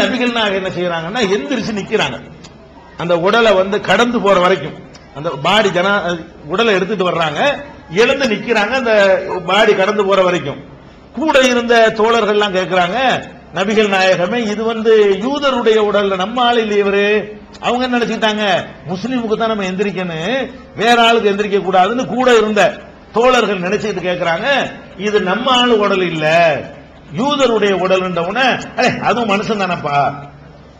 நபிகள் நாயகம் என்ன செய்யறாங்கன்னா எந்திரிச்சு நிக்கிறாங்க. அந்த உடலை கடந்து போற வரைக்கும் அந்த பாடி உடலை எடுத்துட்டு வர்றாங்க, எழுந்து நிக்கிறாங்க. அந்த பாடி கடந்து போற வரைக்கும் கூட இருந்த தோழர்கள் எல்லாம் கேட்கிறாங்க, நபிகள் நாயகமே இது யூதருடைய உடல், நம்ம ஆள் இல்லை இவரு. அவங்க என்ன நினைச்சுட்டாங்க, முஸ்லீமுக்கு தான் நம்ம எந்திரிக்கணும், வேற ஆளுக்கு எந்திரிக்க கூடாதுன்னு கூட இருந்த தோழர்கள் நினைச்சிட்டு கேட்கிறாங்க. இது நம்ம ஆளு உடல் இல்ல, யூதருடைய உடல். அதுவும் மனுஷன் தானப்பா,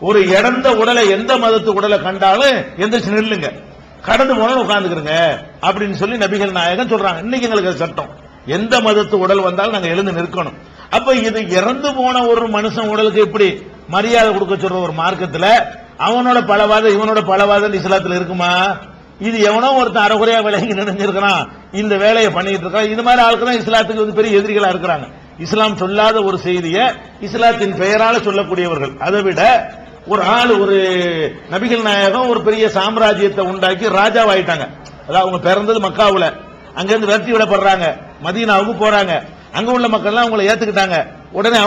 ஒரு இறந்த உடலை எந்த மதத்து உடலை கண்டாலும் எந்திரிச்சு நில்லுங்க, கடந்து போனாலும் உட்கார்ந்துக்கிறங்க அப்படின்னு சொல்லி நபிகள் நாயகம் சொல்றாங்க. இன்னைக்கு எங்களுக்கு சட்டம், எந்த மதத்து உடல் வந்தாலும் நாங்க எழுந்து நிற்கணும். அப்ப இது இறந்து போன ஒரு மனுஷன் உடலுக்கு எப்படி மரியாதை கொடுக்க சொல்ற ஒரு மார்க்கத்துல அவனோட பலவாதம் இவனோட பலவாதம் இஸ்லாத்துல இருக்குமா? இது எவனோ ஒருத்தன் அறகுறையா விலகி நினைஞ்சிருக்கிறான், இந்த வேலையை பண்ணிட்டு இருக்கான். இது மாதிரி ஆளுக்கு தான் இஸ்லாத்துக்கு பெரிய எதிரிகளா இருக்கிறாங்க. இஸ்லாம் சொல்லாத ஒரு செய்தியை இஸ்லாத்தின் பெயரால சொல்லக்கூடியவர்கள். அதை விட ஒரு ஆள், ஒரு நபிகள் நாயகம் ஒரு பெரிய சாம்ராஜ்யத்தை உண்டாக்கி ராஜாவாயிட்டாங்க. அதாவது அவங்க பிறந்தது மக்காவுல, அங்கிருந்து விரட்டி விடப்படுறாங்க, மதீனாவுக்கு போறாங்க. அங்க உள்ள மக்கள் எல்லாம் அவங்களை ஏத்துக்கிட்டாங்க. உடனே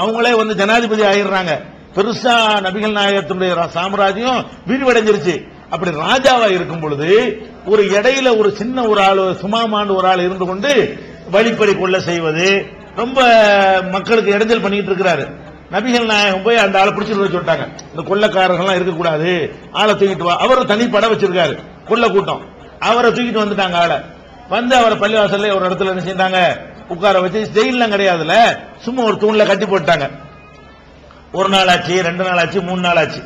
அவங்களே ஜனாதிபதி ஆயிடுறாங்க. பெருசா நபிகள் நாயகத்தினுடைய சாம்ராஜ்யம் விரிவடைஞ்சிருச்சு. அப்படி ராஜாவா இருக்கும் பொழுது ஒரு இடையில ஒரு சின்ன ஒரு ஆள், சுமாமாண்டு ஒரு ஆள் இருந்து கொண்டு வழிப்பறி கொள்ள செய்வது, ரொம்ப மக்களுக்கு இடைஞ்சல் பண்ணிட்டு இருக்கிறாரு. நபிகள் நாயகம் போய் அந்த ஆளை பிடிச்சிட்டு சொல்லிட்டாங்க, இந்த கொள்ளக்காரர்கள் இருக்கக்கூடாது, ஆளை தூக்கிட்டு வா. அவர் தனி படம் வச்சிருக்காரு, கொள்ள கூட்டம். அவரை தூக்கிட்டு வந்துட்டாங்க. ஆளை அவரை பள்ளிவாசல்ல ஒரு இடத்துல என்ன செஞ்சாங்க, உட்கார வச்சு, ஜெயிலாம் கிடையாதுல, சும்மா ஒரு தூண்ல கட்டி போட்டாங்க. ஒரு நாள் ஆச்சு, 2 நாள் ஆச்சு, 3 நாள் ஆச்சு.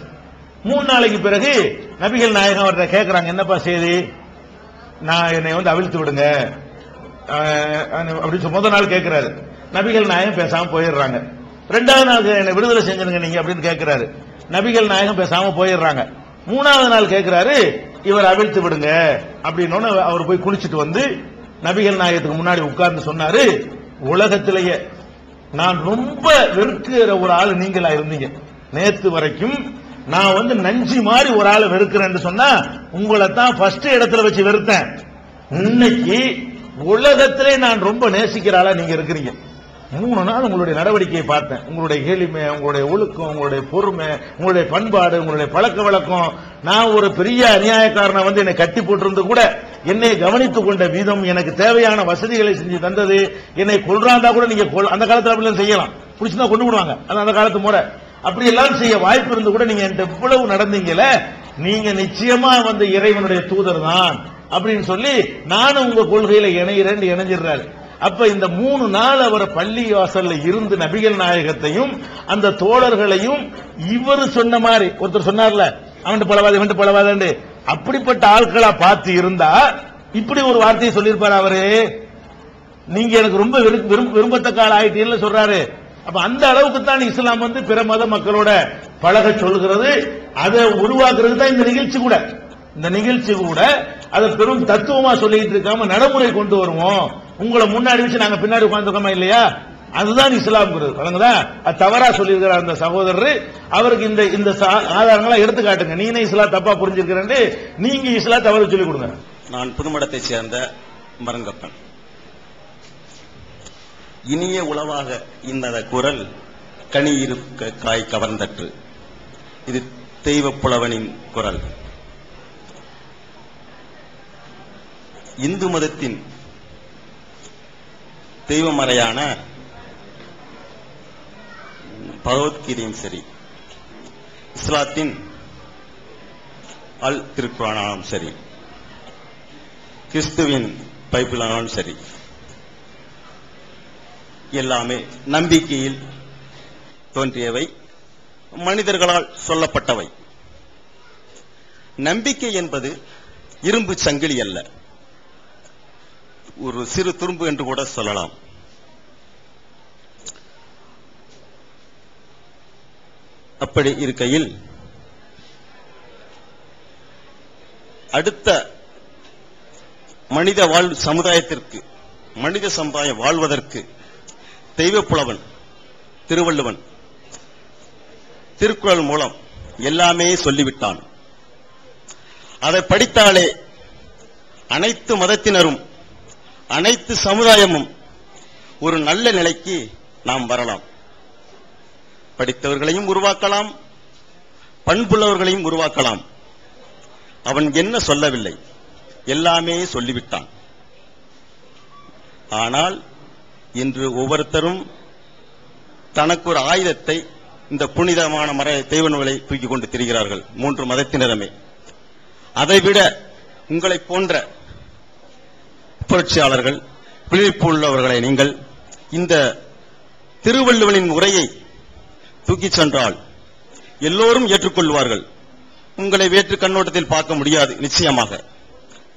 3 நாளைக்கு பிறகு நபிகள் நாயகம் அவர்கிட்ட கேட்கிறாங்க, என்னப்பா செய்தி, நான் என்னை அவிழ்த்து விடுங்க அப்படின்னு முதல் நாள் கேட்கிறாரு. நபிகள் நாயகம் பேசாம போயிடுறாங்க. 2வது நாள் என்னை விடுதலை செஞ்சிருங்க நீங்க அப்படின்னு கேட்கிறாரு. நபிகள் நாயகம் பேசாம போயிடுறாங்க. 3வது நாள் கேட்கிறாரு, இவர் அவிழ்த்து விடுங்க அப்படின்னு. அவர் போய் குளிச்சுட்டு நபிகள் நாயகத்துக்கு முன்னாடி உட்கார்ந்து சொன்னாரு, உலகத்திலேயே நான் ரொம்ப வெறுக்கிற ஒரு ஆள் நீங்களா இருந்தீங்க. நேத்து வரைக்கும் நான் நஞ்சி மாதிரி ஒரு ஆளை வெறுக்கிறேன்னு சொன்னா உங்களை தான் ஃபர்ஸ்ட் இடத்துல வச்சு வெறுத்தேன். இன்னைக்கு உலகத்திலே நான் ரொம்ப நேசிக்கிற ஆளா நீங்க இருக்கிறீங்க. 3 நாள் உங்களுடைய நடவடிக்கையை பார்த்தேன், உங்களுடைய கேள்வி, உங்களுடைய ஒழுக்கம், உங்களுடைய பொறுமை, உங்களுடைய பண்பாடு, உங்களுடைய பழக்க வழக்கம். நான் ஒரு பெரிய அநியாயக்காரனை என்னை கட்டி போட்டிருந்து கூட என்னை கவனித்துக் கொண்ட விதம், எனக்கு தேவையான வசதிகளை செஞ்சு தந்தது, என்னை கொல்றாந்தா கூட நீங்க அந்த காலத்துல அப்படி செய்யலாம், பிடிச்சுதான் கொண்டு விடுவாங்க, அது அந்த காலத்து முறை. அப்படி எல்லாம் செய்ய வாய்ப்பு இருந்து கூட நீங்க என்கிட்ட இவ்வளவு நடந்தீங்கல, நீங்க நிச்சயமா இறைவனுடைய தூதர் தான் அப்படின்னு சொல்லி நானும் உங்க கொள்கையில இணைஞ்சிடுறாரு. அப்ப இந்த 3 நாள் அவர் பள்ளி வாசல்ல இருந்து நபிகள் நாயகத்தையும் அந்த தோழர்களையும் இவர் சொன்ன மாதிரி, ஒருத்தர் சொன்னார்ல அவன் பலவாது அப்படிப்பட்ட ஆட்களா பார்த்து இருந்தா இப்படி ஒரு வார்த்தையை சொல்லியிருப்பாரு அவரு, நீங்க எனக்கு ரொம்ப விரும்பத்தக்க ஆள் ஆயிட்டீங்கன்னு சொல்றாரு. அப்ப அந்த அளவுக்கு தான் இஸ்லாம் பிற மத மக்களோட பழக சொல்கிறது. அதை உருவாக்குறது தான் இந்த நிகழ்ச்சி கூட அதை பெரும் தத்துவமா சொல்லிட்டு இருக்காம நடைமுறை கொண்டு வருவோம். உங்களை முன்னாடி வச்சு நாங்க பின்னாடி உட்கார்ந்துக்கோமா இல்லையா, அதுதான் இஸ்லாம்ங்கிறது. அது தவறா சொல்லியிருக்கிறார் அந்த சகோதரர். அவருக்கு இந்த ஆதாரங்களா எடுத்து காட்டுங்க, நீனே இஸ்லாம் தப்பா புரிஞ்சிருக்கிறேன், நீங்க இஸ்லாம் தவறு சொல்லிக் கொடுங்க. நான் புதுமடத்தை சேர்ந்த மரங்கப்பன். இனிய உளவாக இந்த குரல் கனி இருக்க காய் கவர்ந்தற்று. இது தெய்வ புலவனின் குரல். இந்து மதத்தின் தெய்வமறையான பகவத்கீதையும் சரி, இஸ்லாத்தின் அல் திருக்குரானாலும் சரி, கிறிஸ்துவின் பைபிளானாலும் சரி, எல்லாமே நம்பிக்கையில் தோன்றியவை, மனிதர்களால் சொல்லப்பட்டவை. நம்பிக்கை என்பது இரும்பு சங்கிலி அல்ல, ஒரு சிறு துரும்பு என்று கூட சொல்லலாம். அப்படி இருக்கையில் அடுத்த மனித சமுதாயத்திற்கு, மனித சமுதாயம் வாழ்வதற்கு தெய்வப்புலவன் திருவள்ளுவன் திருக்குறள் மூலம் எல்லாமே சொல்லிவிட்டான். அதை படித்தாலே அனைத்து மதத்தினரும் அனைத்து சமுதாயமும் ஒரு நல்ல நிலைக்கு நாம் வரலாம். படித்தவர்களையும் உருவாக்கலாம், பண்புள்ளவர்களையும் உருவாக்கலாம். அவன் என்ன சொல்லவில்லை, எல்லாமே சொல்லிவிட்டான். ஆனால் இன்று ஒவ்வொருத்தரும் தனக்கு ஒரு ஆயுதத்தை, இந்த புனிதமான தெய்வ நூலை தூக்கிக் கொண்டு திரிகிறார்கள், 3 மதத்தினருமே. அதைவிட உங்களை போன்ற புரட்சியாளர்கள், விழிப்பு உள்ளவர்களை நீங்கள் இந்த திருவள்ளுவனின் உரையை தூக்கிச் சென்றால் எல்லோரும் ஏற்றுக்கொள்வார்கள். உங்களை வேற்று கண்ணோட்டத்தில் பார்க்க முடியாது நிச்சயமாக.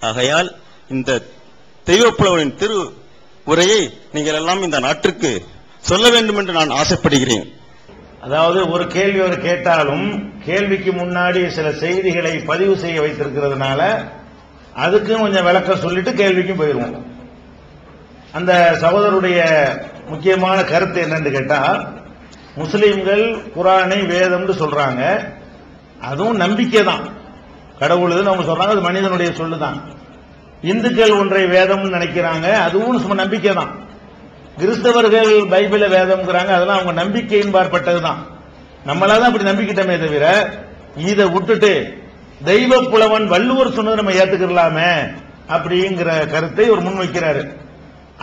ஆகையால் இந்த தெய்வப்புலவனின் திரு உரையை நீங்கள் எல்லாம் இந்த நாட்டிற்கு சொல்ல வேண்டும் என்று நான் ஆசைப்படுகிறேன். அதாவது ஒரு கேள்வி அவர் கேட்டாலும் கேள்விக்கு முன்னாடி சில செய்திகளை பதிவு செய்ய வைத்திருக்கிறதுனால அதுக்கும் கொஞ்சம் விளக்கம் சொல்லிட்டு கேள்விக்கும் போயிருவோம். அந்த சகோதரருடைய முக்கியமான கருத்து என்னன்னு கேட்டா, முஸ்லிம்கள் குர்ஆனை வேதம்னு சொல்றாங்க, அதுவும் நம்பிக்கை தான், கடவுள்னு அவங்க சொல்றாங்க, அது மனிதனுடைய சொல்லுதான். இந்துக்கள் ஒன்றை வேதம்னு நினைக்கிறாங்க, அதுவும் சும்மா நம்பிக்கை தான். கிறிஸ்தவர்கள் பைபிள வேதம்ங்கிறாங்க, அதெல்லாம் அவங்க நம்பிக்கையின் பார்ப்பட்டதுதான். நம்மளாதான் அப்படி நம்பிக்கிட்டோமே தவிர இதை விட்டுட்டு தெய்வ புலவன் வள்ளுவர் சொன்னதை நம்ம ஏத்துக்கலாமே அப்படிங்கிற கருத்தை ஒரு முன்வைக்கிறாரு.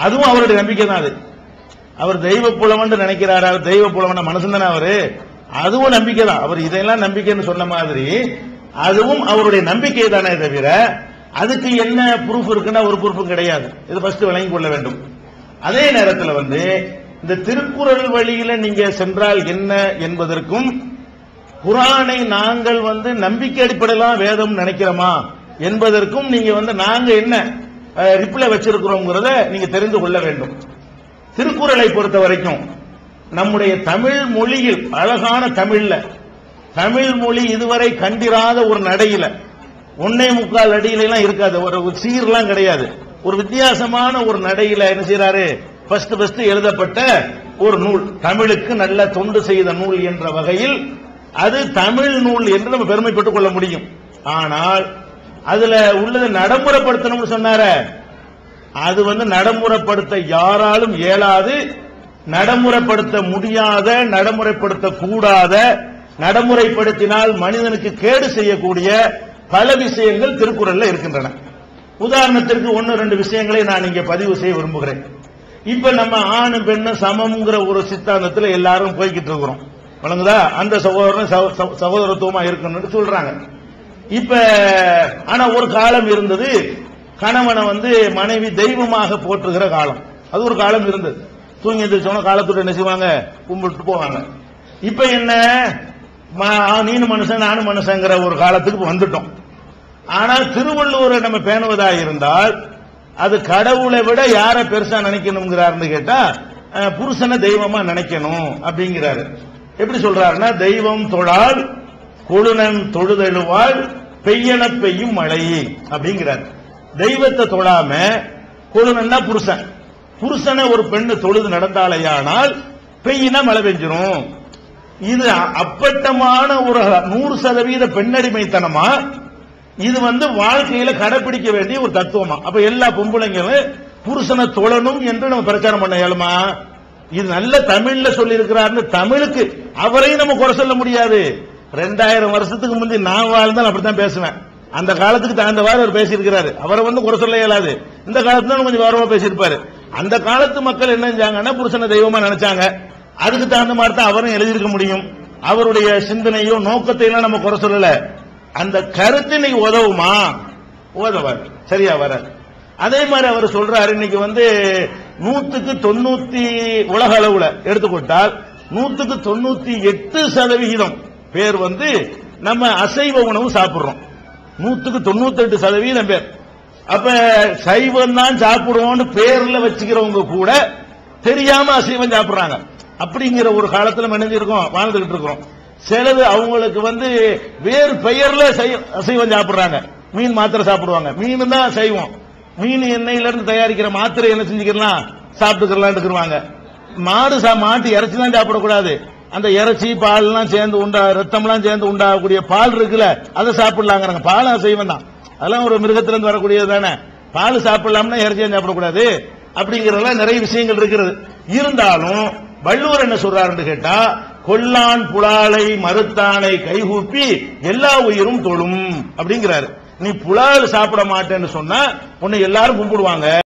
அதுவும் அவருடைய நம்பிக்கை தான். அது அவர் தெய்வ புலவன் நினைக்கிறாரா, தெய்வ புலவன் மனசு தானே அவரு, அதுவும் நம்பிக்கை தான். அவர் இதெல்லாம் நம்பிக்கைன்னு சொன்ன மாதிரி அதுவும் அவருடைய நம்பிக்கை தானே தவிர அதுக்கு என்ன ப்ரூஃப் இருக்குன்னா ஒரு ப்ரூஃபும் கிடையாது. இது ஃபர்ஸ்ட் விளங்கிக் கொள்ள வேண்டும். அதே நேரத்தில் இந்த திருக்குறள் வழியில நீங்க சென்றால் என்ன என்பதற்கும், குர்ஆனை நாங்கள் நம்பிக்கை அடிப்படையிலாம் வேதம் நினைக்கிறோமா என்பதற்கும் நீங்க நாங்க என்ன ரிப்ளை வச்சிருக்கிறோம்ங்கிறத நீங்க தெரிந்து கொள்ள வேண்டும். திருக்குறளை பொறுத்த வரைக்கும் நம்முடைய தமிழ் மொழியில், அழகான தமிழ்ல, தமிழ் மொழி இதுவரை கண்டிராத ஒரு நடையில 1.25 அடியிலாம் இருக்காது, ஒரு சீர்லாம் கிடையாது, ஒரு வித்தியாசமான ஒரு நடையில என்ன செய்யறாரு, ஃபர்ஸ்ட் எழுதப்பட்ட ஒரு நூல், தமிழுக்கு நல்ல தொண்டு செய்த நூல் என்ற வகையில் அது தமிழ் நூல் என்று நம்ம பெருமைப்பட்டுக் கொள்ள முடியும். ஆனால் அதுல உள்ளதை நடைமுறைப்படுத்தணும்னு சொன்னார, அது நடைமுறைப்படுத்த யாராலும் இயலாது, நடைமுறைப்படுத்த முடியாத, நடைமுறைப்படுத்த கூடாத, நடைமுறைப்படுத்தினால் மனிதனுக்கு கேடு செய்யக்கூடிய பல விஷயங்கள் திருக்குறள்ல இருக்கின்றன. உதாரணத்திற்கு 1-2 விஷயங்களை நான் இங்கே பதிவு செய்ய விரும்புகிறேன். இப்ப நம்ம ஆணு பெண்ணு சமம்ங்கிற ஒரு சித்தாந்தத்தில் எல்லாரும் போய்கிட்டு இருக்கிறோம், வழங்குதா? அந்த சகோதரன் சகோதரத்துவமா இருக்கணும்னு சொல்றாங்க. இப்ப ஆனா ஒரு காலம் இருந்தது, கணவனை மனைவி தெய்வமாக போற்றுகிற காலம், அது ஒரு காலம் இருந்தது. தூங்கி எந்திரிச்சோன்னா காலத்தோட என்ன செய்வாங்க, கும்பிட்டு போவாங்க. இப்ப என்ன, நீனு மனுஷன் நானும் மனுஷங்கிற ஒரு காலத்துக்கு வந்துட்டோம். ஆனால் திருவள்ளுவரை நம்ம பேணுவதா இருந்தால் அது கடவுளை விட யாரை பெருசா நினைக்கணுங்கிறாருன்னு கேட்டா, புருஷனை தெய்வமா நினைக்கணும் அப்படிங்கிறாரு. எப்படி சொல்றாருன்னா, தெய்வம் தொழால் கொழுநன் தொழுதெழுவாள் பெய்யன பெய்யும் மழை அப்படிங்கிறார். தெய்வத்தை தொழாம, கொழுநன்னா புருஷன், புருஷனை ஒரு பெண்ணு தொழுது நடந்தாலேயானால் பெய்யினா மழை பெஞ்சிரும். இது அப்பட்டமான ஒரு 100% பெண்ணடிமைத்தனமா, இது வாழ்க்கையில கடைபிடிக்க வேண்டிய ஒரு தத்துவமா? அப்ப எல்லா பொம்பளைங்களும் புருஷனை தொழணும் என்று நம்ம பிரச்சாரம் பண்ண இயலுமா? இது நல்ல தமிழ்ல சொல்லி இருக்கிறாருன்னு தமிழுக்கு அவரையும் நம்ம குறை சொல்ல முடியாது. 2000 வருஷத்துக்கு முந்தி நான் வாழ்ந்தால் அப்படித்தான் பேசுவேன். அந்த காலத்துக்கு தகுந்தவாறு அவர் பேசியிருக்கிறாரு, அவரை குறை சொல்ல இயலாது. இந்த காலத்துல கொஞ்சம் கௌரவமா பேசியிருப்பாரு. அந்த காலத்து மக்கள் என்ன செஞ்சாங்கன்னா புருஷனை தெய்வமா நினைச்சாங்க, அதுக்கு தகுந்த மாதிரி தான் அவரும் எழுதியிருக்க முடியும். அவருடைய சிந்தனையோ நோக்கத்தையும் நம்ம குறை சொல்லல. அந்த கருத்து இன்னைக்கு உதவுமா? உதவாது, சரியா வராது. அதே மாதிரி அவர் சொல்றாரு, இன்னைக்கு 100க்கு 90 உலக அளவுல எடுத்துக்கொண்டால் 100க்கு 98% பேர் நம்ம அசைவ உணவு சாப்பிடுறோம். 100க்கு 98% பேர். அப்ப சைவம் தான் சாப்பிடுவோம்னு பேர்ல வச்சுக்கிறவங்க கூட தெரியாம அசைவம் சாப்பிடுறாங்க. அப்படிங்கிற ஒரு காலத்துல நினைஞ்சிருக்கோம், வாழ்ந்துகிட்டு இருக்கிறோம். சிலது அவங்களுக்கு வேறு பெயர்ல அசைவம் சாப்பிடுறாங்க. மீன் மாத்திரை சாப்பிடுவாங்க, மீன் தான் சைவம். மீன் எண்ணெயில இருந்து தயாரிக்கிற மாத்திரை என்ன செஞ்சுக்கலாம், சாப்பிட்டுக்கலாம்னு. மாட்டு இறைச்சி தான் சாப்பிடக்கூடாது. அந்த இறைச்சி பால் எல்லாம் சேர்ந்து ரத்தம்லாம் சேர்ந்து உண்டாகக்கூடிய பால் இருக்குல்ல, அதை சாப்பிடலாங்கிறாங்க. பால் அசைவம் தான், அதெல்லாம் ஒரு மிருகத்திலிருந்து வரக்கூடியது தானே. பால் சாப்பிடலாம்னா இறைச்சியும் சாப்பிடக்கூடாது. அப்படிங்கறதெல்லாம் நிறைய விஷயங்கள் இருக்கிறது. இருந்தாலும் வள்ளுவர் என்ன சொல்றாருன்னு கேட்டா, கொல்லான் புலாலை மறுத்தானை கைகூப்பி எல்லா உயிரும் தொழும் அப்படிங்கிறாரு. நீ புலால் சாப்பிட மாட்டேன்னு சொன்னா உன்னை எல்லாரும் கும்பிடுவாங்க.